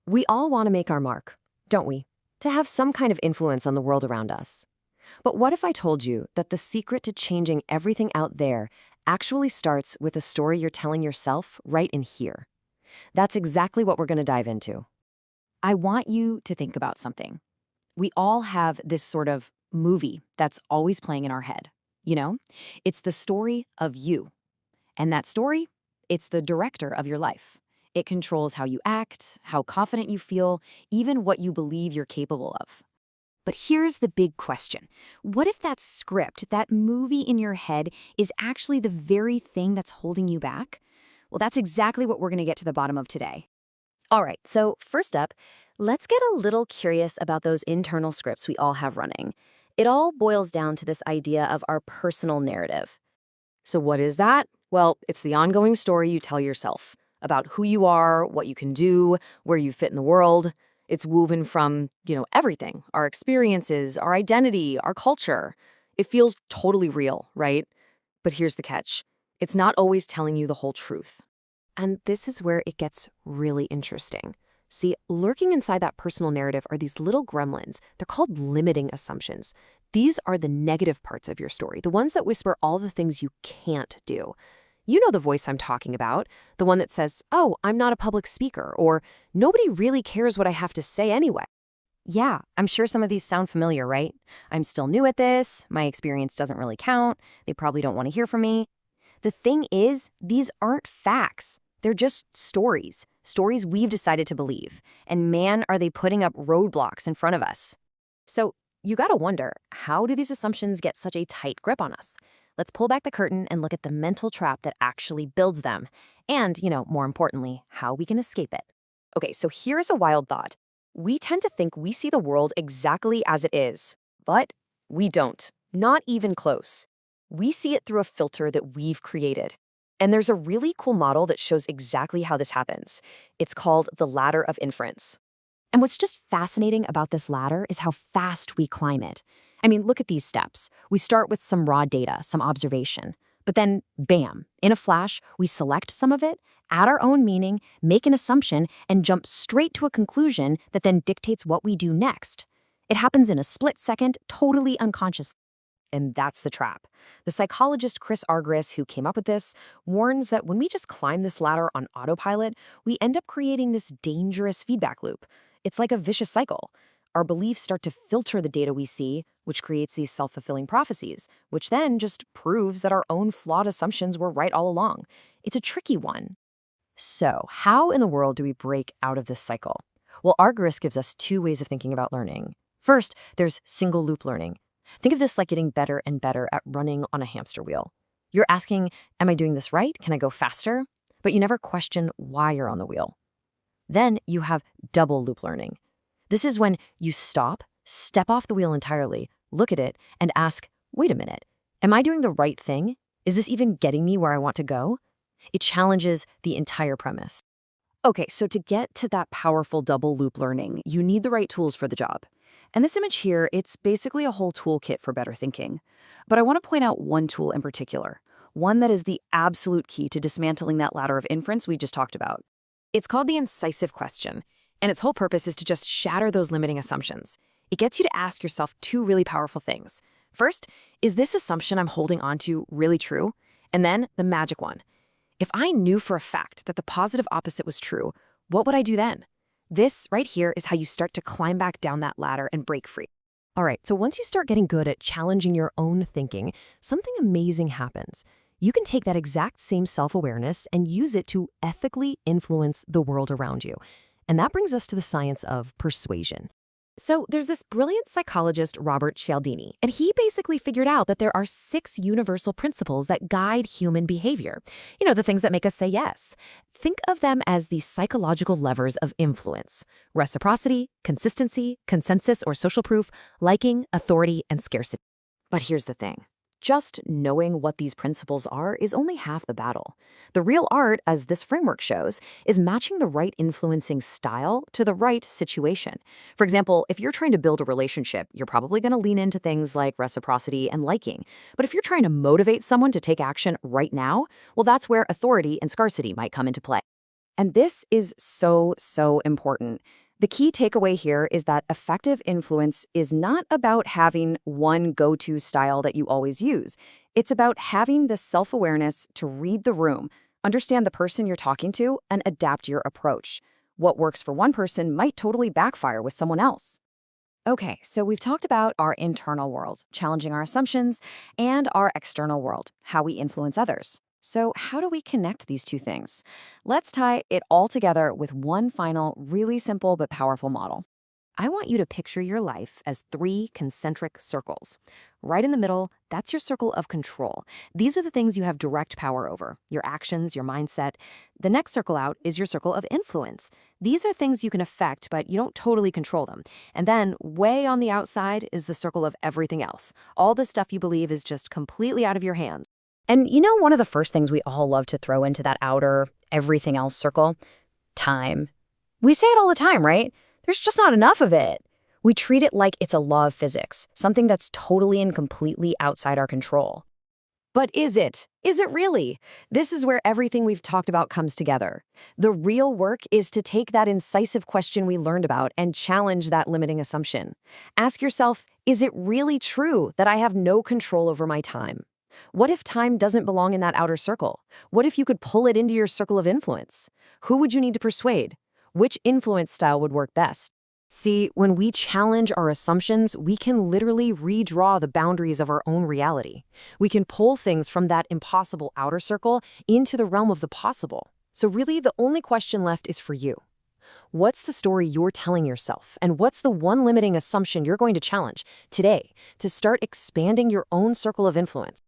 We all want to make our mark, don't we? To have some kind of influence on the world around us. But what if I told you that the secret to changing everything out there actually starts with a story you're telling yourself right in here? That's exactly what we're going to dive into. I want you to think about something. We all have this sort of movie that's always playing in our head. You know, it's the story of you. And that story, it's the director of your life. It controls how you act, how confident you feel, even what you believe you're capable of. But here's the big question. What if that script, that movie in your head, is actually the very thing that's holding you back? Well, that's exactly what we're going to get to the bottom of today. All right, so first up, let's get a little curious about those internal scripts we all have running. It all boils down to this idea of our personal narrative. So what is that? Well, it's the ongoing story you tell yourself about who you are, what you can do, where you fit in the world. It's woven from, everything, our experiences, our identity, our culture. It feels totally real, right? But here's the catch. It's not always telling you the whole truth. And this is where it gets really interesting. See, lurking inside that personal narrative are these little gremlins. They're called limiting assumptions. These are the negative parts of your story, the ones that whisper all the things you can't do. You know the voice I'm talking about, the one that says, "Oh, I'm not a public speaker," or "Nobody really cares what I have to say anyway." Yeah, I'm sure some of these sound familiar, right? I'm still new at this, my experience doesn't really count, they probably don't want to hear from me. The thing is, these aren't facts. They're just stories we've decided to believe. And man, are they putting up roadblocks in front of us. So you gotta wonder, how do these assumptions get such a tight grip on us? Let's pull back the curtain and look at the mental trap that actually builds them. And, more importantly, how we can escape it. Okay, so here's a wild thought. We tend to think we see the world exactly as it is, but we don't. Not even close. We see it through a filter that we've created. And there's a really cool model that shows exactly how this happens. It's called the Ladder of Inference. And what's just fascinating about this ladder is how fast we climb it. I mean, look at these steps. We start with some raw data, some observation. But then, bam, in a flash, we select some of it, add our own meaning, make an assumption, and jump straight to a conclusion that then dictates what we do next. It happens in a split second, totally unconsciously. And that's the trap. The psychologist Chris Argyris, who came up with this, warns that when we just climb this ladder on autopilot, we end up creating this dangerous feedback loop. It's like a vicious cycle. Our beliefs start to filter the data we see, which creates these self-fulfilling prophecies, which then just proves that our own flawed assumptions were right all along. It's a tricky one. So, how in the world do we break out of this cycle? Well, Argyris gives us two ways of thinking about learning. First, there's single loop learning. Think of this like getting better and better at running on a hamster wheel. You're asking, am I doing this right? Can I go faster? But you never question why you're on the wheel. Then you have double loop learning. This is when you stop, step off the wheel entirely, look at it, and ask, wait a minute, am I doing the right thing? Is this even getting me where I want to go? It challenges the entire premise. Okay, so to get to that powerful double loop learning, you need the right tools for the job. And this image here, it's basically a whole toolkit for better thinking. But I want to point out one tool in particular, one that is the absolute key to dismantling that ladder of inference we just talked about. It's called the Incisive Question, and its whole purpose is to just shatter those limiting assumptions. It gets you to ask yourself two really powerful things. First, is this assumption I'm holding on to really true? And then the magic one. If I knew for a fact that the positive opposite was true, what would I do then? This right here is how you start to climb back down that ladder and break free. All right, so once you start getting good at challenging your own thinking, something amazing happens. You can take that exact same self-awareness and use it to ethically influence the world around you. And that brings us to the science of persuasion. So there's this brilliant psychologist, Robert Cialdini, and he basically figured out that there are 6 universal principles that guide human behavior. The things that make us say yes. Think of them as the psychological levers of influence: reciprocity, consistency, consensus or social proof, liking, authority, and scarcity. But here's the thing. Just knowing what these principles are is only half the battle. The real art, as this framework shows, is matching the right influencing style to the right situation. For example, if you're trying to build a relationship, you're probably going to lean into things like reciprocity and liking. But if you're trying to motivate someone to take action right now, well, that's where authority and scarcity might come into play. And this is so, so important. The key takeaway here is that effective influence is not about having one go-to style that you always use. It's about having the self-awareness to read the room, understand the person you're talking to, and adapt your approach. What works for one person might totally backfire with someone else. Okay, so we've talked about our internal world, challenging our assumptions, and our external world, how we influence others. So how do we connect these two things? Let's tie it all together with one final, really simple but powerful model. I want you to picture your life as 3 concentric circles. Right in the middle, that's your circle of control. These are the things you have direct power over, your actions, your mindset. The next circle out is your circle of influence. These are things you can affect, but you don't totally control them. And then way on the outside is the circle of everything else. All the stuff you believe is just completely out of your hands. And one of the first things we all love to throw into that outer, everything else circle? Time. We say it all the time, right? There's just not enough of it. We treat it like it's a law of physics, something that's totally and completely outside our control. But is it? Is it really? This is where everything we've talked about comes together. The real work is to take that incisive question we learned about and challenge that limiting assumption. Ask yourself, is it really true that I have no control over my time? What if time doesn't belong in that outer circle? What if you could pull it into your circle of influence? Who would you need to persuade? Which influence style would work best? See, when we challenge our assumptions, we can literally redraw the boundaries of our own reality. We can pull things from that impossible outer circle into the realm of the possible. So really, the only question left is for you. What's the story you're telling yourself? And what's the one limiting assumption you're going to challenge today to start expanding your own circle of influence?